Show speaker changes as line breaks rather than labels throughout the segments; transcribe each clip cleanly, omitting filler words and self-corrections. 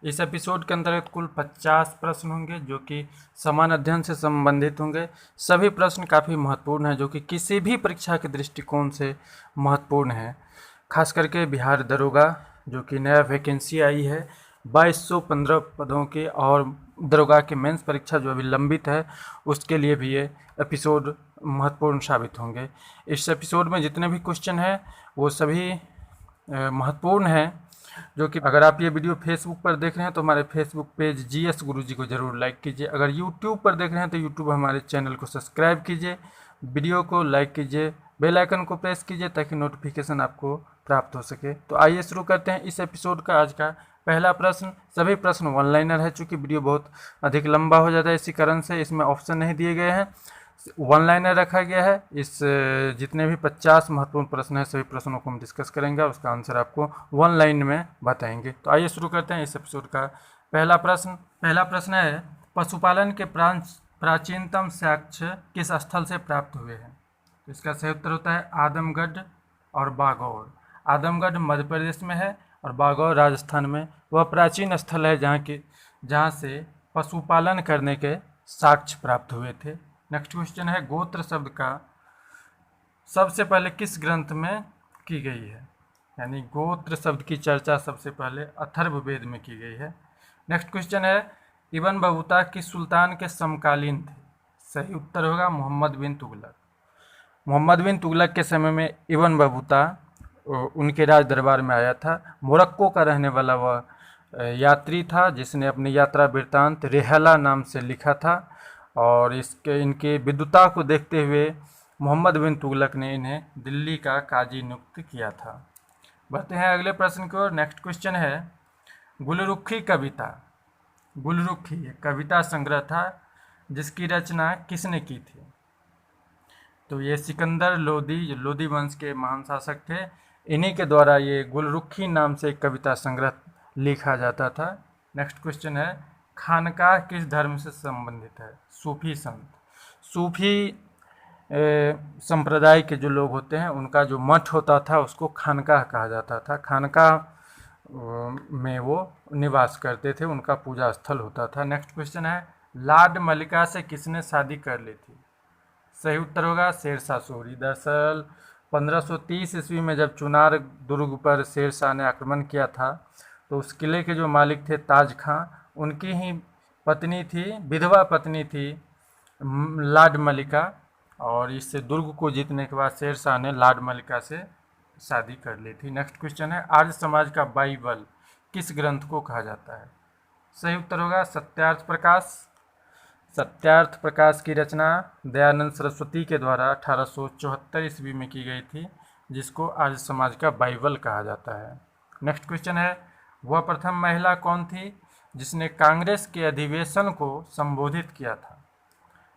इस एपिसोड के अंतर्गत कुल 50 प्रश्न होंगे जो कि समान अध्ययन से संबंधित होंगे। सभी प्रश्न काफ़ी महत्वपूर्ण हैं जो कि किसी भी परीक्षा के दृष्टिकोण से महत्वपूर्ण है। खास करके बिहार दरोगा जो कि नया वैकेंसी आई है 2215 पदों के, और दरोगा के मेंस परीक्षा जो अभी लंबित है उसके लिए भी ये एपिसोड महत्वपूर्ण साबित होंगे। इस एपिसोड में जितने भी क्वेश्चन हैं वो सभी महत्वपूर्ण हैं, जो कि अगर आप ये वीडियो फेसबुक पर देख रहे हैं तो हमारे फेसबुक पेज जीएस गुरुजी को ज़रूर लाइक कीजिए। अगर यूट्यूब पर देख रहे हैं तो यूट्यूब हमारे चैनल को सब्सक्राइब कीजिए, वीडियो को लाइक कीजिए, बेल आइकन को प्रेस कीजिए ताकि नोटिफिकेशन आपको प्राप्त हो सके। तो आइए शुरू करते हैं इस एपिसोड का। आज का पहला प्रश्न, सभी प्रश्न वन लाइनर है। चूँकि वीडियो बहुत अधिक लंबा हो जाता है इसी कारण से इसमें ऑप्शन नहीं दिए गए हैं, वन लाइनर रखा गया है। इस जितने भी 50 महत्वपूर्ण प्रश्न हैं सभी प्रश्नों को हम डिस्कस करेंगे और उसका आंसर आपको वन लाइन में बताएंगे। तो आइए शुरू करते हैं इस एपिसोड का पहला प्रश्न। पहला प्रश्न है, पशुपालन के प्राचीनतम साक्ष्य किस स्थल से प्राप्त हुए हैं? तो इसका सही उत्तर होता है आदमगढ़ और बागौर। आदमगढ़ मध्य प्रदेश में है और बागौर राजस्थान में। वह प्राचीन स्थल है जहाँ से पशुपालन करने के साक्ष्य प्राप्त हुए थे। नेक्स्ट क्वेश्चन है, गोत्र शब्द का सबसे पहले किस ग्रंथ में की गई है? यानी गोत्र शब्द की चर्चा सबसे पहले अथर्ववेद में की गई है। नेक्स्ट क्वेश्चन है, इब्न बतूता किस सुल्तान के समकालीन थे? सही उत्तर होगा मोहम्मद बिन तुगलक। मोहम्मद बिन तुगलक के समय में इब्न बतूता उनके राज दरबार में आया था। मोरक्को का रहने वाला वह यात्री था जिसने अपनी यात्रा वृत्तांत रेहला नाम से लिखा था, और इनके विद्वता को देखते हुए मोहम्मद बिन तुगलक ने इन्हें दिल्ली का काजी नियुक्त किया था। बढ़ते हैं अगले प्रश्न की ओर। नेक्स्ट क्वेश्चन है, गुलरुखी कविता। गुलरुखी एक कविता संग्रह था जिसकी रचना किसने की थी? तो ये सिकंदर लोदी, जो लोदी वंश के महान शासक थे, इन्हीं के द्वारा ये गुलरुखी नाम से एक कविता संग्रह लिखा जाता था। नेक्स्ट क्वेश्चन है, खानकाह किस धर्म से संबंधित है? सूफी संत। सूफी संप्रदाय के जो लोग होते हैं उनका जो मठ होता था उसको खानकाह कहा जाता था। खानकाह में वो निवास करते थे, उनका पूजा स्थल होता था। नेक्स्ट क्वेश्चन है, लाड मलिका से किसने शादी कर ली थी? सही उत्तर होगा शेरशाह सूरी। दरअसल 1530 ईस्वी में जब चुनार दुर्ग पर शेरशाह ने आक्रमण किया था तो उस किले के जो मालिक थे ताज खां, उनकी ही पत्नी थी, विधवा पत्नी थी लाड मलिका, और इस दुर्ग को जीतने के बाद शेरशाह ने लाड मलिका से शादी कर ली थी। नेक्स्ट क्वेश्चन है, आर्य समाज का बाइबल किस ग्रंथ को कहा जाता है? सही उत्तर होगा सत्यार्थ प्रकाश। सत्यार्थ प्रकाश की रचना दयानंद सरस्वती के द्वारा 1874 ईस्वी में की गई थी, जिसको आर्य समाज का बाइबल कहा जाता है। नेक्स्ट क्वेश्चन है, वह प्रथम महिला कौन थी जिसने कांग्रेस के अधिवेशन को संबोधित किया था?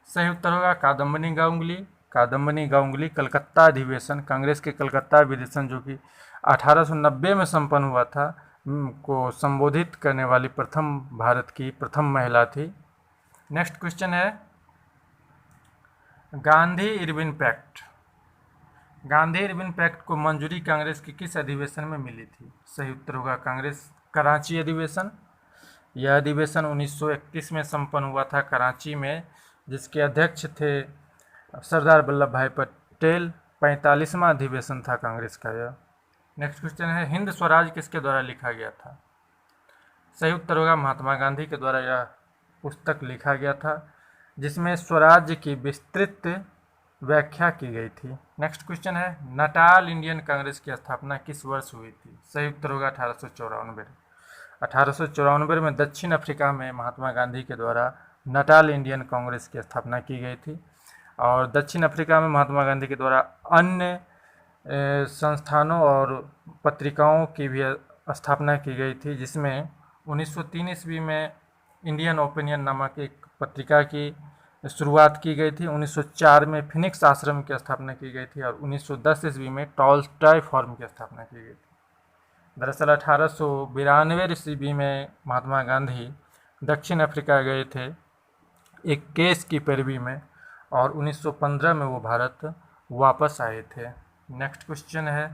सही उत्तर होगा कादम्बिनी गांगुली। कादम्बिनी गांगुली कलकत्ता अधिवेशन, कांग्रेस के कलकत्ता अधिवेशन जो कि 1890 में संपन्न हुआ था, को संबोधित करने वाली भारत की प्रथम महिला थी। नेक्स्ट क्वेश्चन है, Gandhi Irwin pact. Gandhi Irwin pact को मंजूरी कांग्रेस के किस अधिवेशन में मिली थी? सही उत्तर होगा कांग्रेस कराची अधिवेशन। यह अधिवेशन 1931 में संपन्न हुआ था कराची में, जिसके अध्यक्ष थे सरदार वल्लभ भाई पटेल। 45वां अधिवेशन था कांग्रेस का यह। नेक्स्ट क्वेश्चन है, हिंद स्वराज किसके द्वारा लिखा गया था? सही उत्तर होगा महात्मा गांधी के द्वारा यह पुस्तक लिखा गया था, जिसमें स्वराज्य की विस्तृत व्याख्या की गई थी। नेक्स्ट क्वेश्चन है, नटाल इंडियन कांग्रेस की स्थापना किस वर्ष हुई थी? सही उत्तर होगा 1894। 1894 में दक्षिण अफ्रीका में महात्मा गांधी के द्वारा नटाल इंडियन कांग्रेस की स्थापना की गई थी, और दक्षिण अफ्रीका में महात्मा गांधी के द्वारा अन्य संस्थानों और पत्रिकाओं की भी स्थापना की गई थी, जिसमें 1903 ईस्वी में इंडियन ओपिनियन नामक एक पत्रिका की शुरुआत की गई थी। 1904 में फिनिक्स आश्रम की स्थापना की गई थी, और 1910 ईस्वी में टॉल्स्टॉय फॉर्म की स्थापना की गई थी। दरअसल 1892 ईस्वी में महात्मा गांधी दक्षिण अफ्रीका गए थे एक केस की पैरवी में, और 1915 में वो भारत वापस आए थे। नेक्स्ट क्वेश्चन है,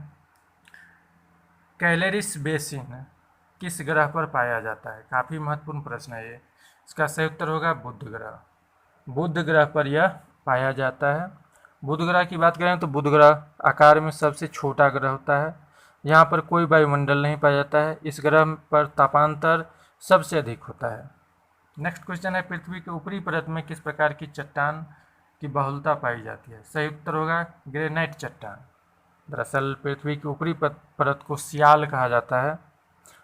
कैलेरिस बेसिन किस ग्रह पर पाया जाता है? काफ़ी महत्वपूर्ण प्रश्न है ये। इसका सही उत्तर होगा बुध ग्रह। बुध ग्रह पर यह पाया जाता है। बुध ग्रह की बात करें तो बुध ग्रह आकार में सबसे छोटा ग्रह होता है। यहाँ पर कोई वायुमंडल नहीं पाया जाता है। इस ग्रह पर तापांतर सबसे अधिक होता है। नेक्स्ट क्वेश्चन है, पृथ्वी के ऊपरी परत में किस प्रकार की चट्टान की बहुलता पाई जाती है? सही उत्तर होगा ग्रेनाइट चट्टान। दरअसल पृथ्वी की ऊपरी परत को सियाल कहा जाता है,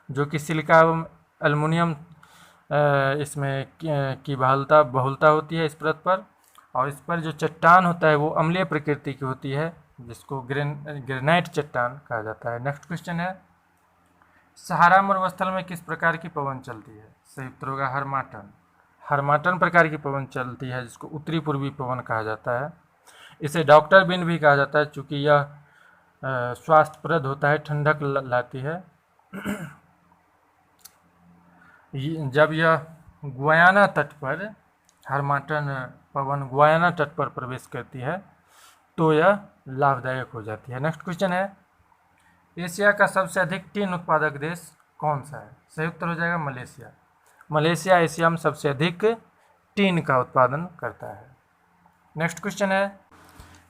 जो कि सिलिका एवं एल्युमिनियम इसमें की बहुलता होती है इस परत पर। और इस पर जो चट्टान होता है वो अम्लीय प्रकृति की होती है, जिसको ग्रेनाइट चट्टान कहा जाता है। नेक्स्ट क्वेश्चन है, सहारा मरुस्थल में किस प्रकार की पवन चलती है? सही उत्तर होगा हर्माटन। हर्माटन प्रकार की पवन चलती है, जिसको उत्तरी पूर्वी पवन कहा जाता है। इसे डॉक्टर विंड भी कहा जाता है, चूँकि यह स्वास्थ्यप्रद होता है, ठंडक लाती है। जब यह गुयाना तट पर, हर्माटन पवन गुयाना तट पर प्रवेश करती है तो यह लाभदायक हो जाती है। नेक्स्ट क्वेश्चन है, एशिया का सबसे अधिक टीन उत्पादक देश कौन सा है? सही उत्तर हो जाएगा मलेशिया। मलेशिया एशिया में सबसे अधिक टीन का उत्पादन करता है। नेक्स्ट क्वेश्चन है,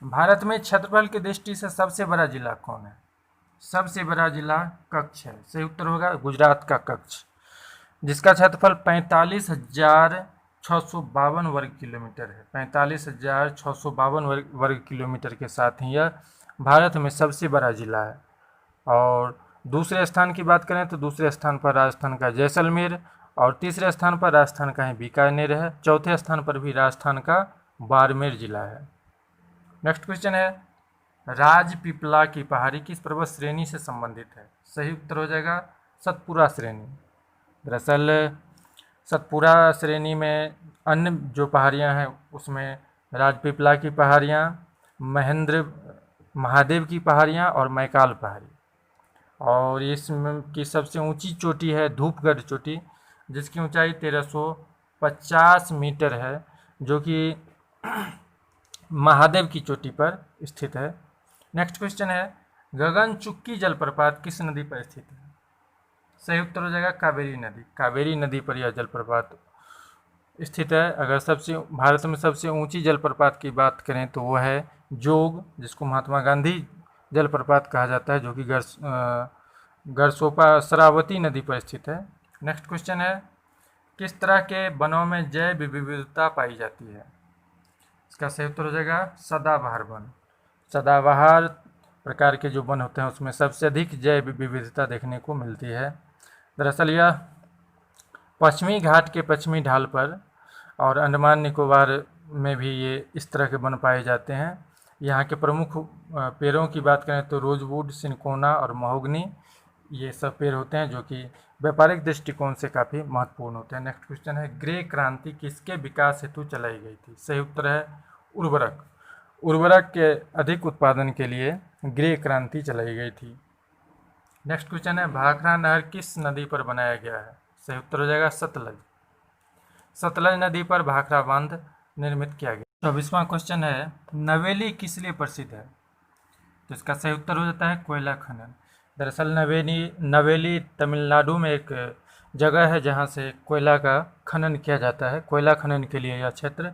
भारत में क्षेत्रफल की दृष्टि से सबसे बड़ा जिला कौन है? सबसे बड़ा जिला कच्छ है। सही उत्तर होगा गुजरात का कच्छ, जिसका क्षेत्रफल 45,652 वर्ग किलोमीटर है। 45,652 वर्ग किलोमीटर के साथ ही यह भारत में सबसे बड़ा जिला है। और दूसरे स्थान की बात करें तो दूसरे स्थान पर राजस्थान का जैसलमेर, और तीसरे स्थान पर राजस्थान का ही बीकानेर है। चौथे स्थान पर भी राजस्थान का बाड़मेर जिला है। नेक्स्ट क्वेश्चन है, राजपीपला की पहाड़ी किस पर्वत श्रेणी से संबंधित है? सही उत्तर हो जाएगा सतपुरा श्रेणी। दरअसल सतपुरा श्रेणी में अन्य जो पहाड़ियाँ हैं उसमें राजपीपला की पहाड़ियाँ, महेंद्र महादेव की पहाड़ियाँ और मैकाल पहाड़ी। और इसमें की सबसे ऊंची चोटी है धूपगढ़ चोटी, जिसकी ऊंचाई 1350 मीटर है, जो कि महादेव की चोटी पर स्थित है। नेक्स्ट क्वेश्चन है, गगनचुक्की जलप्रपात किस नदी पर स्थित है? सही उत्तर हो जाएगा कावेरी नदी। कावेरी नदी पर यह जलप्रपात स्थित है। अगर भारत में सबसे ऊंची जलप्रपात की बात करें तो वो है जोग, जिसको महात्मा गांधी जलप्रपात कहा जाता है, जो कि गरसोपा शरावती नदी पर स्थित है। नेक्स्ट क्वेश्चन है, किस तरह के वनों में जैव विविधता पाई जाती है? इसका सही उत्तर हो जाएगा सदाबहार वन। सदाबहार प्रकार के जो वन होते हैं उसमें सबसे अधिक जैव विविधता देखने को मिलती है। दरअसल यह पश्चिमी घाट के पश्चिमी ढाल पर और अंडमान निकोबार में भी ये इस तरह के वन पाए जाते हैं। यहाँ के प्रमुख पेड़ों की बात करें तो रोजवुड, सिनकोना और महोगनी, ये सब पेड़ होते हैं जो कि व्यापारिक दृष्टिकोण से काफ़ी महत्वपूर्ण होते हैं। नेक्स्ट क्वेश्चन है, ग्रे क्रांति किसके विकास हेतु चलाई गई थी? सही उत्तर है उर्वरक। उर्वरक के अधिक उत्पादन के लिए ग्रे क्रांति चलाई गई थी। नेक्स्ट क्वेश्चन है, भाखड़ा नहर किस नदी पर बनाया गया है? सही उत्तर हो जाएगा सतलज। सतलज नदी पर भाखड़ा बांध निर्मित किया गया। 24वां क्वेश्चन है, नवेली किस लिए प्रसिद्ध है? तो इसका सही उत्तर हो जाता है कोयला खनन। दरअसल नवेली तमिलनाडु में एक जगह है जहाँ से कोयला का खनन किया जाता है। कोयला खनन के लिए यह क्षेत्र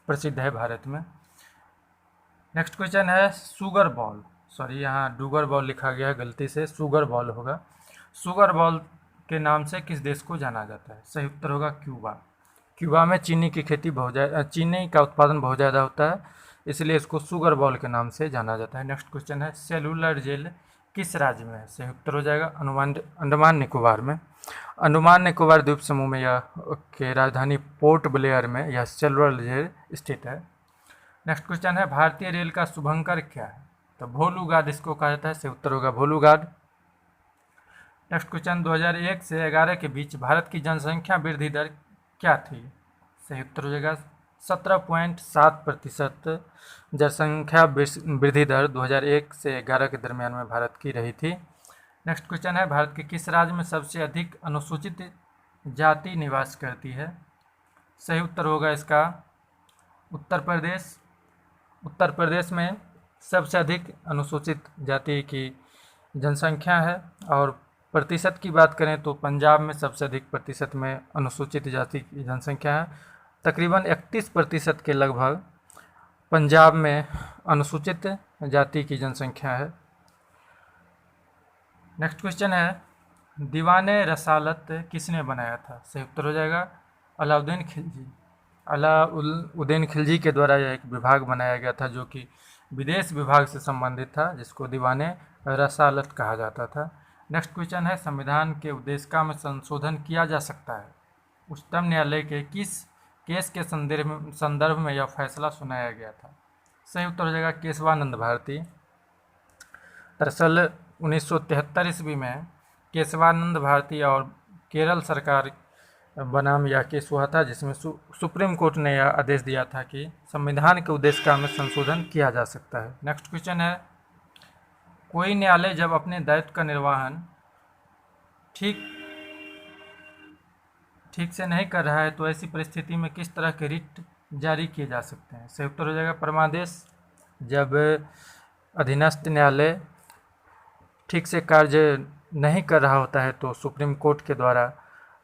प्रसिद्ध है भारत में। नेक्स्ट क्वेश्चन है, सुगर बॉल, सॉरी यहाँ डूगर बॉल लिखा गया है गलती से, सुगर बॉल होगा। सुगर बॉल के नाम से किस देश को जाना जाता है? सही उत्तर होगा क्यूबा। क्यूबा में चीनी की खेती चीनी का उत्पादन बहुत ज़्यादा होता है, इसलिए इसको सुगर बॉल के नाम से जाना जाता है। नेक्स्ट क्वेश्चन है, सेलुलर जेल किस राज्य में है? सही उत्तर हो जाएगा अंडमान निकोबार में। अंडमान निकोबार द्वीप समूह में यह के राजधानी पोर्ट ब्लेयर में यह सेलुलर जेल स्थित है। नेक्स्ट क्वेश्चन है, भारतीय रेल का शुभंकर क्या है? तो भोलू गार्ड इसको कहा जाता है। सही उत्तर होगा भोलू गार्ड। नेक्स्ट क्वेश्चन, 2001 से 2011 के बीच भारत की जनसंख्या वृद्धि दर क्या थी? सही उत्तर हो जाएगा 17.7% जनसंख्या वृद्धि दर 2001 से 2011 के दरमियान में भारत की रही थी। नेक्स्ट क्वेश्चन है, भारत के किस राज्य में सबसे अधिक अनुसूचित जाति निवास करती है? सही उत्तर होगा इसका उत्तर प्रदेश। उत्तर प्रदेश में सबसे अधिक अनुसूचित जाति की जनसंख्या है और प्रतिशत की बात करें तो पंजाब में सबसे अधिक प्रतिशत में अनुसूचित जाति की जनसंख्या है। तकरीबन 31% के लगभग पंजाब में अनुसूचित जाति की जनसंख्या है। नेक्स्ट क्वेश्चन है, दीवाने रसालत किसने बनाया था? सही उत्तर हो जाएगा अलाउद्दीन खिलजी। अलाउद्दीन खिलजी के द्वारा यह एक विभाग बनाया गया था जो कि विदेश विभाग से संबंधित था, जिसको दीवाने रसालत कहा जाता था। नेक्स्ट क्वेश्चन है, संविधान के उद्देशिका में संशोधन किया जा सकता है? उच्चतम न्यायालय के किस केस के संदर्भ में यह फैसला सुनाया गया था? सही उत्तर हो जाएगा केशवानंद भारती। दरअसल 1973 ईस्वी में केशवानंद भारती और केरल सरकार बनाम यह केस हुआ था, जिसमें सुप्रीम कोर्ट ने यह आदेश दिया था कि संविधान के उद्देशिका में संशोधन किया जा सकता है। नेक्स्ट क्वेश्चन है, कोई न्यायालय जब अपने दायित्व का निर्वहन ठीक से नहीं कर रहा है तो ऐसी परिस्थिति में किस तरह के रिट जारी किए जा सकते हैं? सही उत्तर हो जाएगा परमादेश। जब अधीनस्थ न्यायालय ठीक से कार्य नहीं कर रहा होता है तो सुप्रीम कोर्ट के द्वारा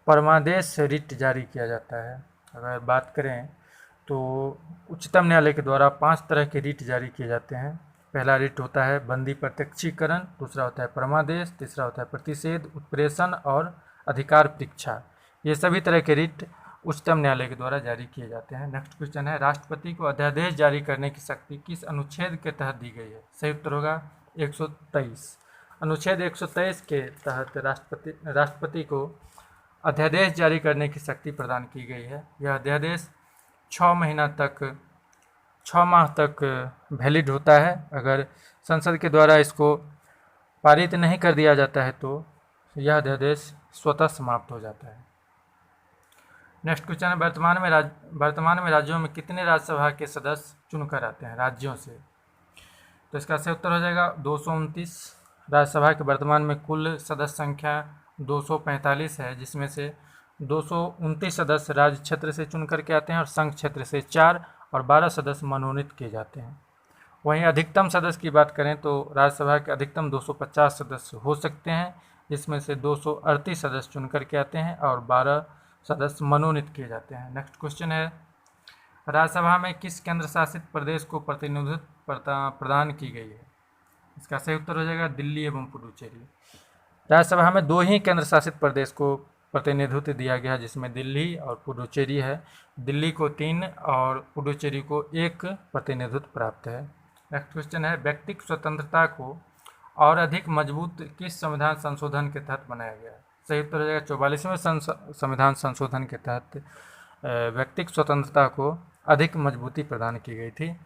परमादेश से रिट जारी किया जाता है। अगर बात करें तो उच्चतम न्यायालय के द्वारा 5 तरह के रिट जारी किए जाते हैं। पहला रिट होता है बंदी प्रत्यक्षीकरण, दूसरा होता है परमादेश, तीसरा होता है प्रतिषेध, उत्प्रेषण और अधिकार परीक्षा। ये सभी तरह के रिट उच्चतम न्यायालय के द्वारा जारी किए जाते हैं। नेक्स्ट क्वेश्चन है, राष्ट्रपति को अध्यादेश जारी करने की शक्ति किस अनुच्छेद के तहत दी गई है? सही उत्तर होगा 123। अनुच्छेद 123 के तहत राष्ट्रपति को अध्यादेश जारी करने की शक्ति प्रदान की गई है। यह अध्यादेश 6 माह तक वैलिड होता है। अगर संसद के द्वारा इसको पारित नहीं कर दिया जाता है तो यह अध्यादेश स्वतः समाप्त हो जाता है। नेक्स्ट क्वेश्चन है, वर्तमान में राज्यों में कितने राज्यसभा के सदस्य चुनकर आते हैं राज्यों से? तो इसका सही उत्तर हो जाएगा 229। राज्यसभा के वर्तमान में कुल सदस्य संख्या 245 है, जिसमें से 229 सदस्य राज्य क्षेत्र से चुन करके आते हैं और संघ क्षेत्र से 4 और 12 सदस्य मनोनीत किए जाते हैं। वहीं अधिकतम सदस्य की बात करें तो राज्यसभा के अधिकतम 250 सदस्य हो सकते हैं, जिसमें से 238 सदस्य चुन करके आते हैं और 12 सदस्य मनोनीत किए जाते हैं। नेक्स्ट क्वेश्चन है, राज्यसभा में किस केंद्र शासित प्रदेश को प्रतिनिधित्व प्रदान की गई है? इसका सही उत्तर हो जाएगा दिल्ली एवं पुडुचेरी। राज्यसभा में 2 ही केंद्र शासित प्रदेश को प्रतिनिधित्व दिया गया, जिसमें दिल्ली और पुडुचेरी है। दिल्ली को 3 और पुडुचेरी को 1 प्रतिनिधित्व प्राप्त है। नेक्स्ट क्वेश्चन है, व्यक्तिगत स्वतंत्रता को और अधिक मजबूत किस संविधान संशोधन के तहत बनाया गया? सही उत्तर हो जाएगा 44वें संविधान संशोधन के तहत व्यक्तिगत स्वतंत्रता को अधिक मजबूती प्रदान की गई थी।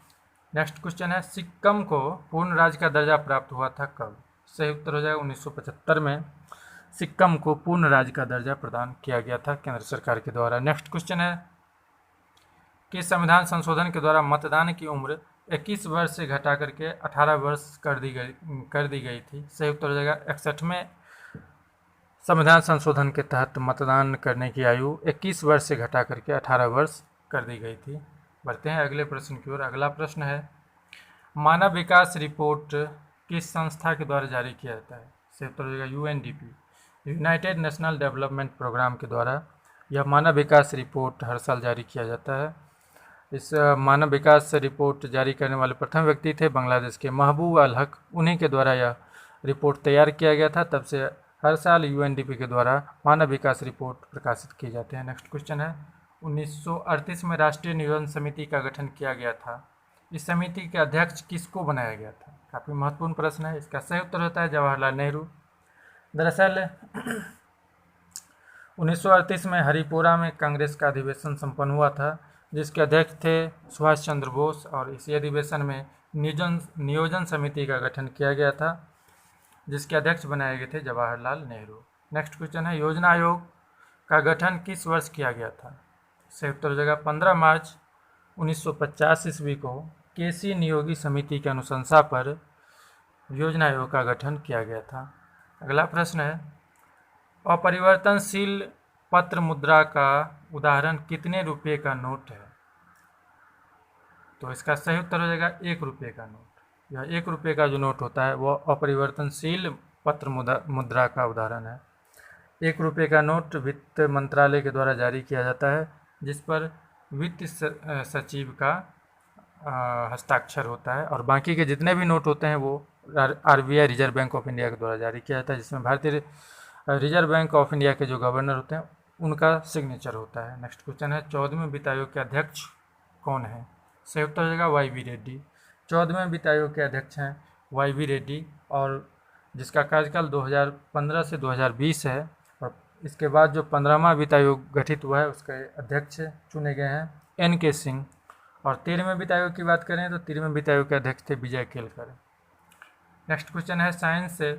नेक्स्ट क्वेश्चन है, सिक्किम को पूर्ण राज्य का दर्जा प्राप्त हुआ था कब? सही उत्तर हो जाएगा 1975 में सिक्किम को पूर्ण राज्य का दर्जा प्रदान किया गया था केंद्र सरकार के द्वारा। नेक्स्ट क्वेश्चन है, किस संविधान संशोधन के द्वारा मतदान की उम्र 21 वर्ष से घटा करके 18 वर्ष कर दी गई थी? सही उत्तर हो जाएगा 61वें संविधान संशोधन के तहत मतदान करने की आयु 21 वर्ष से घटा करके 18 वर्ष कर दी गई थी। बढ़ते हैं अगले प्रश्न की ओर। अगला प्रश्न है, मानव विकास रिपोर्ट किस संस्था के द्वारा जारी किया जाता है? सही उत्तर हो जाएगा UNDP, United National Development Programme के द्वारा यह मानव विकास रिपोर्ट हर साल जारी किया जाता है। इस मानव विकास रिपोर्ट जारी करने वाले प्रथम व्यक्ति थे बांग्लादेश के महबूब अल हक। उन्हीं के द्वारा यह रिपोर्ट तैयार किया गया था। तब से हर साल यूएनडीपी के द्वारा मानव विकास रिपोर्ट प्रकाशित किए जाते हैं। नेक्स्ट क्वेश्चन है, 1938 में राष्ट्रीय नियोजन समिति का गठन किया गया था। इस समिति के अध्यक्ष किसको बनाया गया था? काफ़ी महत्वपूर्ण प्रश्न है। इसका सही उत्तर होता है जवाहरलाल नेहरू। दरअसल 1938 में हरिपुरा में कांग्रेस का अधिवेशन संपन्न हुआ था, जिसके अध्यक्ष थे सुभाष चंद्र बोस, और इसी अधिवेशन में नियोजन समिति का गठन किया गया था, जिसके अध्यक्ष बनाए गए थे जवाहरलाल नेहरू। नेक्स्ट क्वेश्चन है, योजना आयोग का गठन किस वर्ष किया गया था? सही उत्तर हो जाएगा 15 मार्च 1950 ईस्वी को केसी नियोगी समिति की अनुशंसा पर योजना आयोग का गठन किया गया था। अगला प्रश्न है, अपरिवर्तनशील पत्र मुद्रा का उदाहरण कितने रुपये का नोट है? तो इसका सही उत्तर हो जाएगा 1 रुपये का नोट। यह 1 रुपये का जो नोट होता है वह अपरिवर्तनशील पत्र मुद्रा का उदाहरण है। 1 रुपये का नोट वित्त मंत्रालय के द्वारा जारी किया जाता है, जिस पर वित्त सचिव का हस्ताक्षर होता है, और बाकी के जितने भी नोट होते हैं वो RBI reserve bank of India के द्वारा जारी किया जाता है, जिसमें भारतीय रिजर्व बैंक ऑफ इंडिया के जो गवर्नर होते हैं उनका सिग्नेचर होता है। नेक्स्ट क्वेश्चन है 14वें वित्त आयोग के अध्यक्ष कौन है? सही उत्तर हो जाएगा YV रेड्डी। 14वें वित्त आयोग के अध्यक्ष हैं YV रेड्डी, और जिसका कार्यकाल 2015 से 2020 है, और इसके बाद जो 15वां वित्त आयोग गठित हुआ है उसके अध्यक्ष चुने गए हैं NK सिंह। और 13वें वित्त आयोग की बात करें तो 13वें वित्त आयोग के अध्यक्ष थे विजय केलकर। नेक्स्ट क्वेश्चन है साइंस से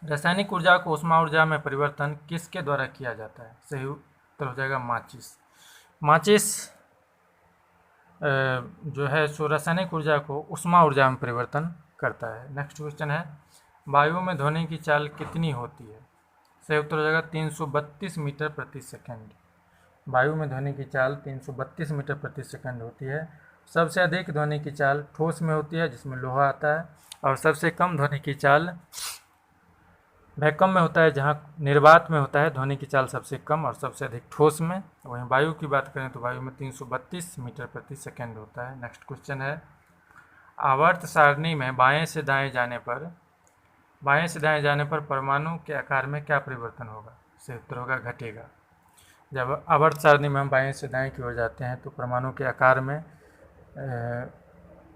रासायनिक ऊर्जा को ऊष्मा ऊर्जा में परिवर्तन किसके द्वारा किया जाता है? सही उत्तर हो जाएगा माचिस। माचिस जो है सो रासायनिक ऊर्जा को ऊष्मा ऊर्जा में परिवर्तन करता है। नेक्स्ट क्वेश्चन है वायु में ध्वनि की चाल कितनी होती है? सही उत्तर हो जाएगा 332 मीटर प्रति सेकंड। वायु में ध्वनि की चाल 332 मीटर प्रति सेकंड होती है। सबसे अधिक ध्वनि की चाल ठोस में होती है, जिसमें लोहा आता है, और सबसे कम ध्वनि की चाल वैक्यूम में होता है, जहाँ निर्वात में होता है ध्वनि की चाल सबसे कम और सबसे अधिक ठोस में। वहीं वायु की बात करें तो वायु में 332 मीटर प्रति सेकंड होता है। नेक्स्ट क्वेश्चन है आवर्त सारणी में बाएं से दाएं जाने पर परमाणु के आकार में क्या परिवर्तन होगा? सही उत्तर होगा घटेगा। जब आवर्त सारणी में हम बाएं से दाएं की ओर जाते हैं तो परमाणु के आकार में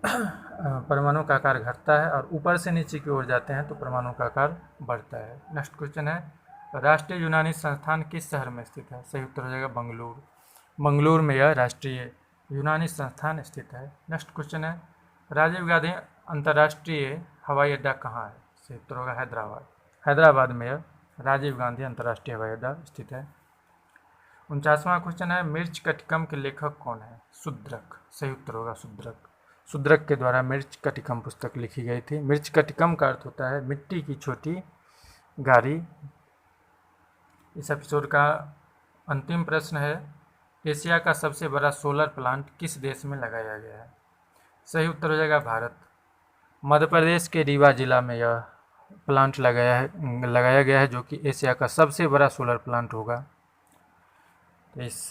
परमाणु का आकार घटता है, और ऊपर से नीचे की ओर जाते हैं तो परमाणु का आकार बढ़ता है। नेक्स्ट क्वेश्चन है राष्ट्रीय यूनानी संस्थान किस शहर में स्थित है? सही उत्तर हो जाएगा बंगलुरु। बंगलुरु में यह राष्ट्रीय यूनानी संस्थान स्थित है। नेक्स्ट क्वेश्चन है राजीव गांधी अंतर्राष्ट्रीय हवाई अड्डा कहाँ है? सही उत्तर होगा हैदराबाद। हैदराबाद में यह राजीव गांधी अंतर्राष्ट्रीय हवाई अड्डा स्थित है। 49वां क्वेश्चन है मिर्च कटिकम के लेखक कौन है? शूद्रक। सही उत्तर होगा शूद्रक। शूद्रक के द्वारा मिर्च कटिकम पुस्तक लिखी गई थी। मिर्च कटिकम का अर्थ होता है मिट्टी की छोटी गारी। इस एपिसोड का अंतिम प्रश्न है एशिया का सबसे बड़ा सोलर प्लांट किस देश में लगाया गया है? सही उत्तर हो जाएगा भारत। मध्य प्रदेश के रीवा जिला में यह प्लांट लगाया गया है, जो कि एशिया का सबसे बड़ा सोलर प्लांट होगा। तो इस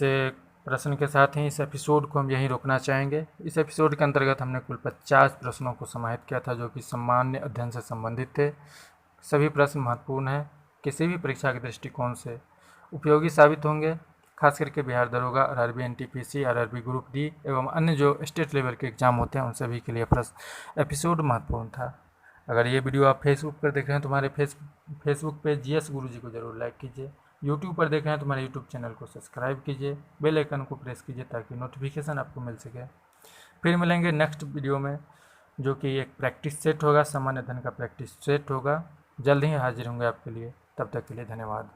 प्रश्न के साथ ही इस एपिसोड को हम यहीं रोकना चाहेंगे। इस एपिसोड के अंतर्गत हमने कुल 50 प्रश्नों को समाहित किया था, जो कि सामान्य अध्ययन से संबंधित थे। सभी प्रश्न महत्वपूर्ण हैं, किसी भी परीक्षा के दृष्टिकोण से उपयोगी साबित होंगे। खास करके बिहार दरोगा, RRB NTPC, RRB group D एवं अन्य जो स्टेट लेवल के एग्जाम होते हैं उन सभी के लिए एपिसोड महत्वपूर्ण था। अगर ये वीडियो आप फेसबुक पर देख रहे हैं तो हमारे फेसबुक पे GS गुरुजी को जरूर लाइक कीजिए। यूट्यूब पर देख रहे हैं तो हमारे यूट्यूब चैनल को सब्सक्राइब कीजिए, बेल आइकन को प्रेस कीजिए ताकि नोटिफिकेशन आपको मिल सके। फिर मिलेंगे नेक्स्ट वीडियो में, जो कि एक प्रैक्टिस सेट होगा, सामान्य अध्ययन का प्रैक्टिस सेट होगा। जल्द ही हाजिर होंगे आपके लिए। तब तक के लिए धन्यवाद।